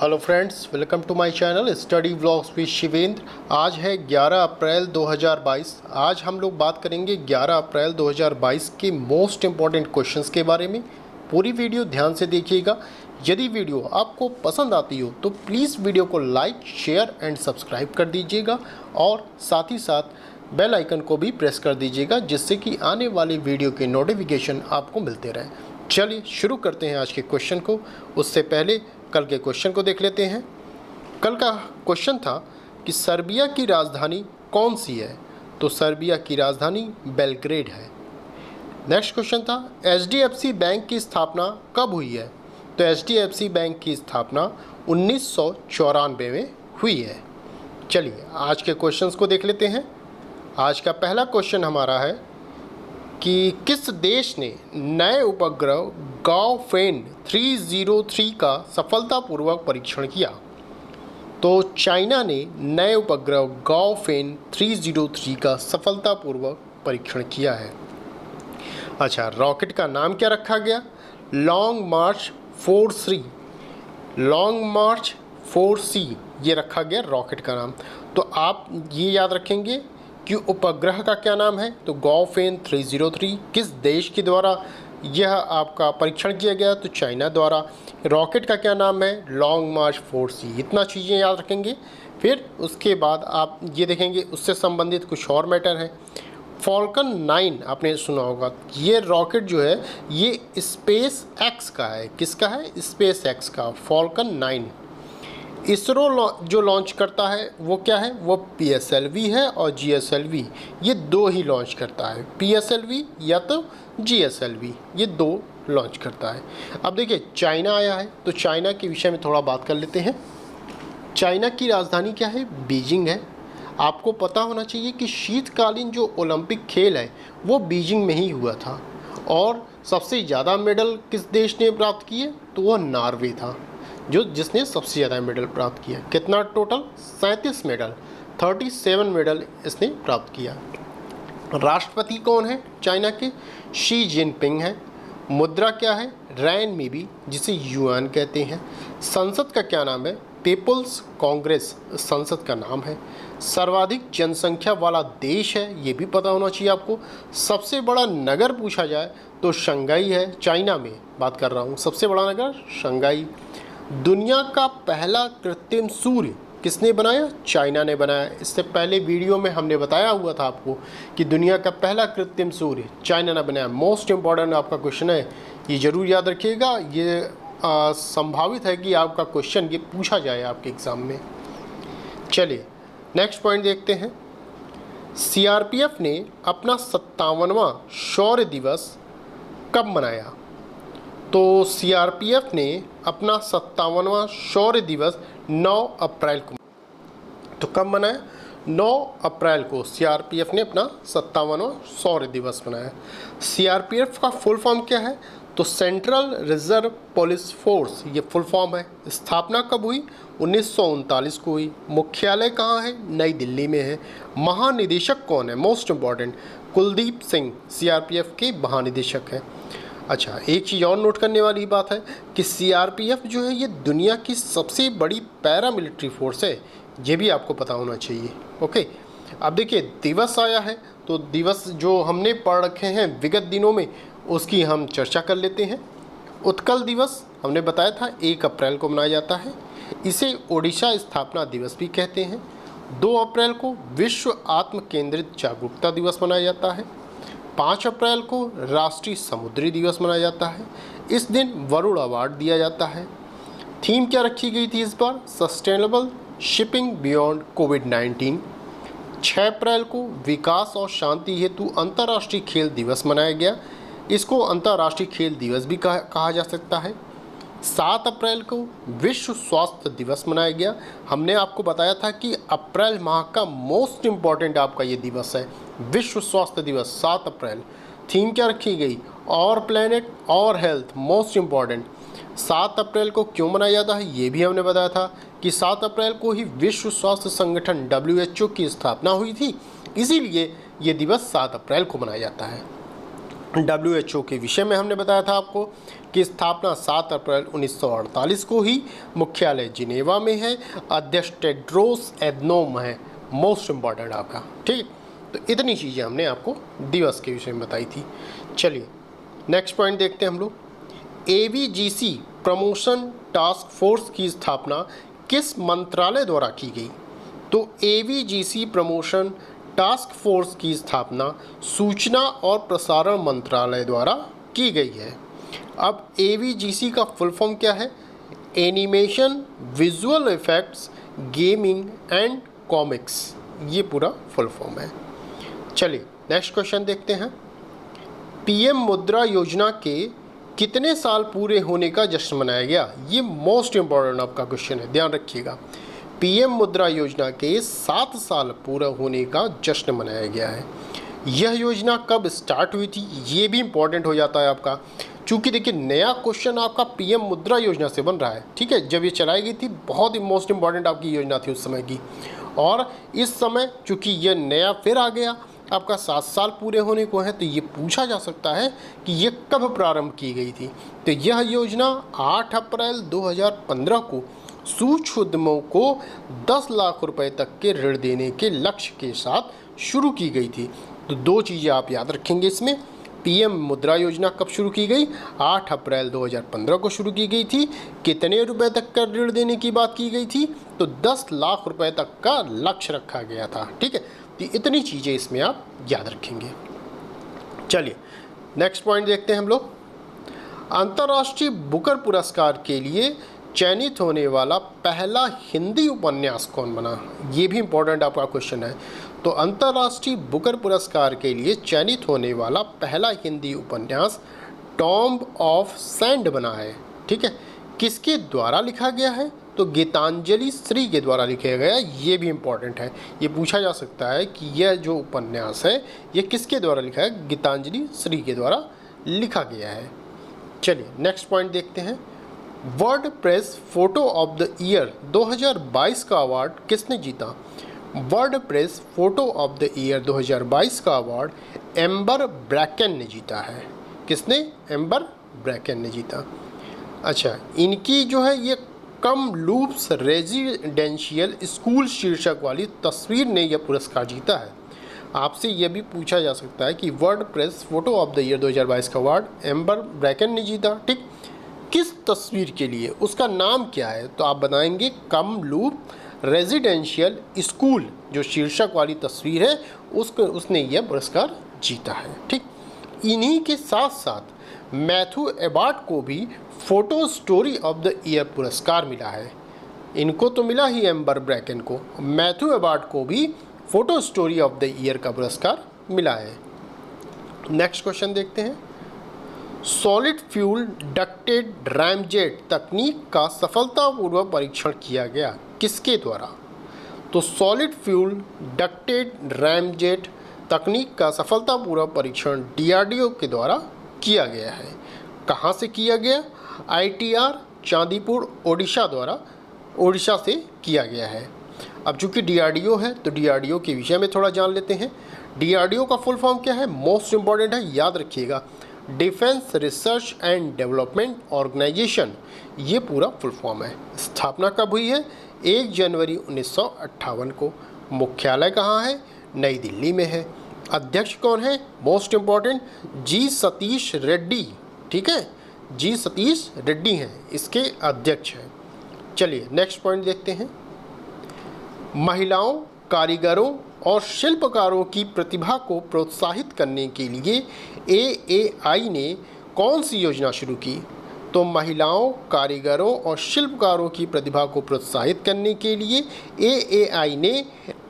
Hello friends, welcome to my channel study vlogs with Shivendra. आज है 11 अप्रैल 2022। आज हम लोग बात करेंगे 11 अप्रैल 2022 के मोस्ट इम्पॉर्टेंट क्वेश्चंस के बारे में। पूरी वीडियो ध्यान से देखिएगा। यदि वीडियो आपको पसंद आती हो तो प्लीज़ वीडियो को लाइक, शेयर एंड सब्सक्राइब कर दीजिएगा और साथ ही साथ बेल आइकन को भी प्रेस कर दीजिएगा, जिससे कि आने वाली वीडियो के नोटिफिकेशन आपको मिलते रहे। चलिए शुरू करते हैं आज के क्वेश्चन को। उससे पहले कल के क्वेश्चन को देख लेते हैं। कल का क्वेश्चन था कि सर्बिया की राजधानी कौन सी है, तो सर्बिया की राजधानी बेलग्रेड है। नेक्स्ट क्वेश्चन था एचडीएफसी बैंक की स्थापना कब हुई है, तो एचडीएफसी बैंक की स्थापना 1994 में हुई है। चलिए आज के क्वेश्चंस को देख लेते हैं। आज का पहला क्वेश्चन हमारा है कि किस देश ने नए उपग्रह गाओफेन 303 का सफलतापूर्वक परीक्षण किया, तो चाइना ने नए उपग्रह गाओफेन 303 का सफलतापूर्वक परीक्षण किया है। अच्छा, रॉकेट का नाम क्या रखा गया? लॉन्ग मार्च 4C, लॉन्ग मार्च 4C ये रखा गया रॉकेट का नाम। तो आप ये याद रखेंगे कि उपग्रह का क्या नाम है, तो गाओफेन 303 किस देश के द्वारा यह आपका परीक्षण किया गया, तो चाइना द्वारा। रॉकेट का क्या नाम है? लॉन्ग मार्च 4C। इतना चीज़ें याद रखेंगे। फिर उसके बाद आप ये देखेंगे उससे संबंधित कुछ और मैटर हैं। फॉल्कन 9 आपने सुना होगा, ये रॉकेट जो है ये स्पेस एक्स का है। किसका है? स्पेस एक्स का फॉल्कन 9। इसरो जो लॉन्च करता है वो क्या है? वो PSLV है और GSLV, ये दो ही लॉन्च करता है। PSLV या तो GSLV, ये दो लॉन्च करता है। अब देखिए चाइना आया है, तो चाइना के विषय में थोड़ा बात कर लेते हैं। चाइना की राजधानी क्या है? बीजिंग है। आपको पता होना चाहिए कि शीतकालीन जो ओलंपिक खेल है वो बीजिंग में ही हुआ था, और सबसे ज़्यादा मेडल किस देश ने प्राप्त किए, तो वो नॉर्वे था जिसने सबसे ज़्यादा मेडल प्राप्त किया। कितना? टोटल 37 मेडल, 37 मेडल इसने प्राप्त किया। राष्ट्रपति कौन है चाइना के? शी जिनपिंग है। मुद्रा क्या है? रैनमीबी, जिसे युआन कहते हैं। संसद का क्या नाम है? पीपल्स कांग्रेस संसद का नाम है। सर्वाधिक जनसंख्या वाला देश है, ये भी पता होना चाहिए आपको। सबसे बड़ा नगर पूछा जाए तो शंघाई है, चाइना में बात कर रहा हूँ। सबसे बड़ा नगर शंघाई। दुनिया का पहला कृत्रिम सूर्य किसने बनाया? चाइना ने बनाया। इससे पहले वीडियो में हमने बताया हुआ था आपको कि दुनिया का पहला कृत्रिम सूर्य चाइना ने बनाया। मोस्ट इम्पॉर्टेंट आपका क्वेश्चन है, ये ज़रूर याद रखिएगा। ये संभावित है कि आपका क्वेश्चन ये पूछा जाए आपके एग्ज़ाम में। चलिए नेक्स्ट पॉइंट देखते हैं। CRPF ने अपना 57वां शौर्य दिवस कब मनाया, तो CRPF ने अपना 57वां शौर्य दिवस 9 अप्रैल को, तो कब मनाया? 9 अप्रैल को CRPF ने अपना 57वां शौर्य दिवस मनाया। CRPF का फुल फॉर्म क्या है, तो सेंट्रल रिजर्व पुलिस फोर्स, ये फुल फॉर्म है। स्थापना कब हुई? 1939 को हुई। मुख्यालय कहाँ है? नई दिल्ली में है। महानिदेशक कौन है? Most important, Kuldeep Singh CRPF के महानिदेशक हैं। अच्छा, एक चीज़ और नोट करने वाली बात है कि CRPF जो है ये दुनिया की सबसे बड़ी पैरामिलिट्री फोर्स है, ये भी आपको पता होना चाहिए। ओके, अब देखिए दिवस आया है, तो दिवस जो हमने पढ़ रखे हैं विगत दिनों में उसकी हम चर्चा कर लेते हैं। उत्कल दिवस हमने बताया था 1 अप्रैल को मनाया जाता है। इसे ओडिशा स्थापना दिवस भी कहते हैं। 2 अप्रैल को विश्व आत्म केंद्रित जागरूकता दिवस मनाया जाता है। 5 अप्रैल को राष्ट्रीय समुद्री दिवस मनाया जाता है। इस दिन वरुण अवार्ड दिया जाता है। थीम क्या रखी गई थी इस बार? सस्टेनेबल शिपिंग बियॉन्ड कोविड-19। 6 अप्रैल को विकास और शांति हेतु अंतर्राष्ट्रीय खेल दिवस मनाया गया। इसको अंतर्राष्ट्रीय खेल दिवस भी कहा जा सकता है। 7 अप्रैल को विश्व स्वास्थ्य दिवस मनाया गया। हमने आपको बताया था कि अप्रैल माह का मोस्ट इम्पॉर्टेंट आपका ये दिवस है, विश्व स्वास्थ्य दिवस 7 अप्रैल। थीम क्या रखी गई? और प्लेनेट और हेल्थ, मोस्ट इम्पॉर्टेंट। 7 अप्रैल को क्यों मनाया जाता है ये भी हमने बताया था कि 7 अप्रैल को ही विश्व स्वास्थ्य संगठन WHO की स्थापना हुई थी, इसीलिए ये दिवस 7 अप्रैल को मनाया जाता है। WHO के विषय में हमने बताया था आपको कि स्थापना 7 अप्रैल 1948 को ही, मुख्यालय जिनेवा में है, अध्यक्ष टेड्रोस एधनोम है, मोस्ट इम्पॉर्टेंट आपका। ठीक, तो इतनी चीज़ें हमने आपको दिवस के विषय में बताई थी। चलिए नेक्स्ट पॉइंट देखते हैं हम लोग। AVGC प्रमोशन टास्क फोर्स की स्थापना किस मंत्रालय द्वारा की गई? तो AVGC प्रमोशन टास्क फोर्स की स्थापना सूचना और प्रसारण मंत्रालय द्वारा की गई है। अब AVGC का फुल फॉर्म क्या है? Animation, visual effects, gaming and comics, ये पूरा फुल फॉर्म है। चलिए नेक्स्ट क्वेश्चन देखते हैं। PM मुद्रा योजना के कितने साल पूरे होने का जश्न मनाया गया? ये मोस्ट इम्पॉर्टेंट आपका क्वेश्चन है, ध्यान रखिएगा। PM मुद्रा योजना के 7 साल पूरा होने का जश्न मनाया गया है। यह योजना कब स्टार्ट हुई थी, ये भी इम्पॉर्टेंट हो जाता है आपका, चूँकि देखिए नया क्वेश्चन आपका PM मुद्रा योजना से बन रहा है। ठीक है, जब ये चलाई गई थी बहुत ही मोस्ट इम्पॉर्टेंट आपकी योजना थी उस समय की, और इस समय चूँकि यह नया फिर आ गया आपका 7 साल पूरे होने को है, तो ये पूछा जा सकता है कि ये कब प्रारंभ की गई थी। तो यह योजना 8 अप्रैल 2015 को सूक्ष्म उद्यमों को 10 लाख रुपए तक के ऋण देने के लक्ष्य के साथ शुरू की गई थी। तो दो चीज़ें आप याद रखेंगे इसमें। PM मुद्रा योजना कब शुरू की गई? 8 अप्रैल 2015 को शुरू की गई थी। कितने रुपए तक का ऋण देने की बात की गई थी? तो 10 लाख रुपए तक का लक्ष्य रखा गया था। ठीक है, तो इतनी चीज़ें इसमें आप याद रखेंगे। चलिए नेक्स्ट पॉइंट देखते हैं हम लोग। अंतर्राष्ट्रीय बुकर पुरस्कार के लिए चयनित होने वाला पहला हिंदी उपन्यास कौन बना? ये भी इम्पोर्टेंट आपका क्वेश्चन है। तो अंतर्राष्ट्रीय बुकर पुरस्कार के लिए चयनित होने वाला पहला हिंदी उपन्यास टॉम्ब ऑफ सैंड बना है। ठीक है, किसके द्वारा लिखा गया है? तो गीतांजलि श्री के द्वारा लिखा गया। ये भी इम्पोर्टेंट है, ये पूछा जा सकता है कि यह जो उपन्यास है ये किसके द्वारा लिखा है? गीतांजलि श्री के द्वारा लिखा गया है। चलिए नेक्स्ट पॉइंट देखते हैं। WordPress photo of the year 2022 का अवार्ड किसने जीता? WordPress photo of the year 2022 का अवार्ड एम्बर ब्रैकन ने जीता है। किसने? एम्बर ब्रैकन ने जीता। अच्छा, इनकी जो है ये कम लूप्स रेजिडेंशियल स्कूल शीर्षक वाली तस्वीर ने यह पुरस्कार जीता है। आपसे यह भी पूछा जा सकता है कि WordPress photo of the year 2022 का अवार्ड एम्बर ब्रैकन ने जीता। ठीक, किस तस्वीर के लिए? उसका नाम क्या है? तो आप बताएंगे कम लूप रेजिडेंशियल स्कूल, जो शीर्षक वाली तस्वीर है उसने यह पुरस्कार जीता है। ठीक, इन्हीं के साथ साथ मैथ्यू एबार्ट को भी photo story of the year पुरस्कार मिला है। इनको तो मिला ही एम्बर ब्रैकन को, मैथ्यू एबार्ट को भी photo story of the year का पुरस्कार मिला है। नेक्स्ट क्वेश्चन देखते हैं। सॉलिड फ्यूल डक्टेड रैमजेट तकनीक का सफलतापूर्वक परीक्षण किया गया, किसके द्वारा? तो सॉलिड फ्यूल डक्टेड रैमजेट तकनीक का सफलतापूर्वक परीक्षण DRDO के द्वारा किया गया है। कहाँ से किया गया? ITR चांदीपुर ओडिशा से किया गया है। अब चूंकि DRDO है तो DRDO के विषय में थोड़ा जान लेते हैं। DRDO का फुल फॉर्म क्या है? मोस्ट इम्पॉर्टेंट है, याद रखिएगा, defence research and development organisation, ये पूरा फुल फॉर्म है। स्थापना कब हुई है? 1 जनवरी 1958 को। मुख्यालय कहाँ है? नई दिल्ली में है। अध्यक्ष कौन है? Most important, G Satish Reddy. ठीक है, G सतीश रेड्डी हैं इसके अध्यक्ष हैं। चलिए नेक्स्ट पॉइंट देखते हैं। महिलाओं, कारीगरों और शिल्पकारों की प्रतिभा को प्रोत्साहित करने के लिए AAI ने कौन सी योजना शुरू की? तो महिलाओं, कारीगरों और शिल्पकारों की प्रतिभा को प्रोत्साहित करने के लिए AAI ने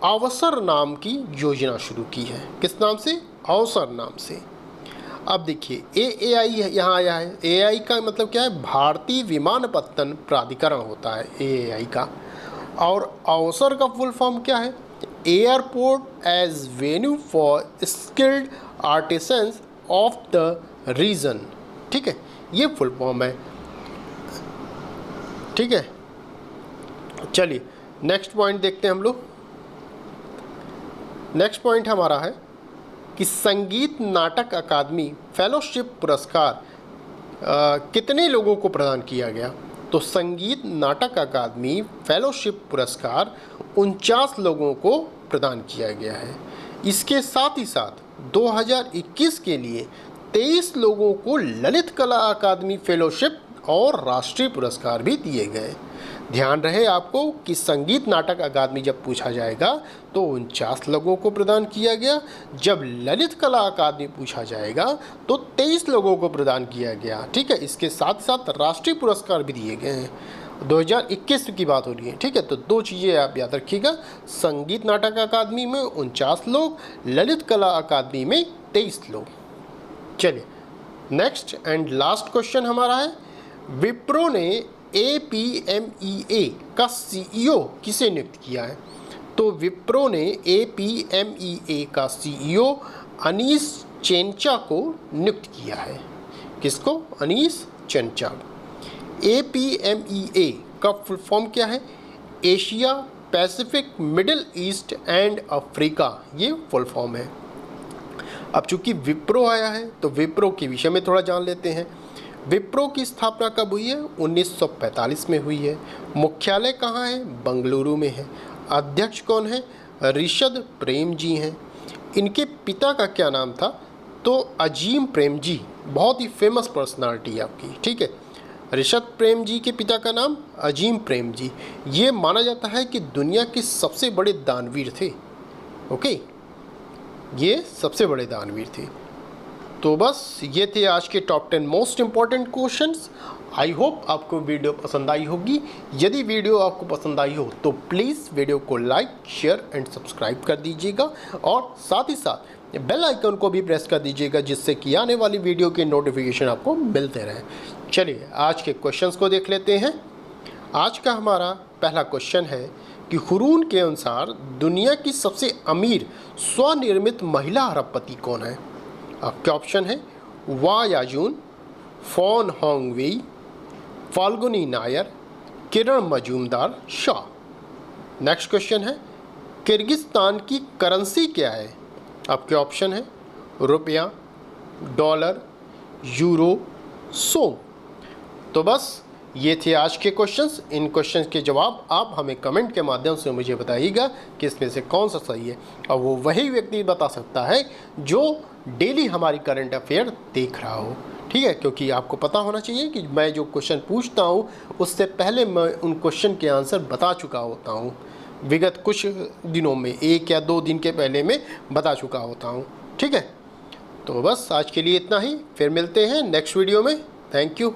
अवसर नाम की योजना शुरू की है। किस नाम से? अवसर नाम से। अब देखिए AAI यहाँ आया है। AAI का मतलब क्या है? भारतीय विमानपत्तन प्राधिकरण होता है AAI का। और अवसर का फुल फॉर्म क्या है? Airport as venue for skilled artisans of the region. ठीक है, ये फुल फॉर्म है। ठीक है, चलिए नेक्स्ट पॉइंट देखते हैं हम लोग। नेक्स्ट पॉइंट हमारा है कि संगीत नाटक अकादमी फेलोशिप पुरस्कार कितने लोगों को प्रदान किया गया? तो संगीत नाटक अकादमी फेलोशिप पुरस्कार 49 लोगों को प्रदान किया गया है। इसके साथ ही साथ 2021 के लिए 23 लोगों को ललित कला अकादमी फेलोशिप और राष्ट्रीय पुरस्कार भी दिए गए। ध्यान रहे आपको कि संगीत नाटक अकादमी जब पूछा जाएगा तो 49 लोगों को प्रदान किया गया, जब ललित कला अकादमी पूछा जाएगा तो 23 लोगों को प्रदान किया गया। ठीक है, इसके साथ साथ राष्ट्रीय पुरस्कार भी दिए गए हैं। 2021 की बात हो रही है। ठीक है, तो दो चीज़ें आप याद रखिएगा, संगीत नाटक अकादमी में 49 लोग, ललित कला अकादमी में 23 लोग। चलिए नेक्स्ट एंड लास्ट क्वेश्चन हमारा है, विप्रो ने APMEA का CEO किसे नियुक्त किया है? तो विप्रो ने APMEA का CEO अनीस चेंचा को नियुक्त किया है। किसको? अनीस चेंचा। APMEA का फुल फॉर्म क्या है? Asia Pacific middle east and Africa, ये फुल फॉर्म है। अब चूंकि विप्रो आया है तो विप्रो के विषय में थोड़ा जान लेते हैं। विप्रो की स्थापना कब हुई है? 1945 में हुई है। मुख्यालय कहाँ है? बंगलुरु में है। अध्यक्ष कौन है? ऋषद प्रेम जी हैं। इनके पिता का क्या नाम था? तो अजीम प्रेम जी, बहुत ही फेमस पर्सनालिटी आपकी। ठीक है, ऋषद प्रेम जी के पिता का नाम अजीम प्रेम जी। ये माना जाता है कि दुनिया के सबसे बड़े दानवीर थे। ओके, ये सबसे बड़े दानवीर थे। तो बस ये थे आज के top 10 most important questions. I hope आपको वीडियो पसंद आई होगी। यदि वीडियो आपको पसंद आई हो तो प्लीज़ वीडियो को लाइक, शेयर एंड सब्सक्राइब कर दीजिएगा और साथ ही साथ बेल आइकन को भी प्रेस कर दीजिएगा, जिससे कि आने वाली वीडियो के नोटिफिकेशन आपको मिलते रहें। चलिए आज के क्वेश्चंस को देख लेते हैं। आज का हमारा पहला क्वेश्चन है कि हुरून के अनुसार दुनिया की सबसे अमीर स्वनिर्मित महिला अरबपति कौन है? आपके ऑप्शन है वा याजून, फॉन होंगवेई, फाल्गुनी नायर, किरण मजूमदार शाह। नेक्स्ट क्वेश्चन है, किर्गिस्तान की करेंसी क्या है? आपके ऑप्शन है रुपया, डॉलर, यूरो, सोम। तो बस ये थे आज के क्वेश्चंस। इन क्वेश्चंस के जवाब आप हमें कमेंट के माध्यम से मुझे बताइएगा कि इसमें से कौन सा सही है, और वो वही व्यक्ति बता सकता है जो डेली हमारी करंट अफेयर देख रहा हो। ठीक है, क्योंकि आपको पता होना चाहिए कि मैं जो क्वेश्चन पूछता हूँ उससे पहले मैं उन क्वेश्चन के आंसर बता चुका होता हूँ। विगत कुछ दिनों में, 1 या 2 दिन के पहले में बता चुका होता हूँ। ठीक है, तो बस आज के लिए इतना ही। फिर मिलते हैं नेक्स्ट वीडियो में। Thank you.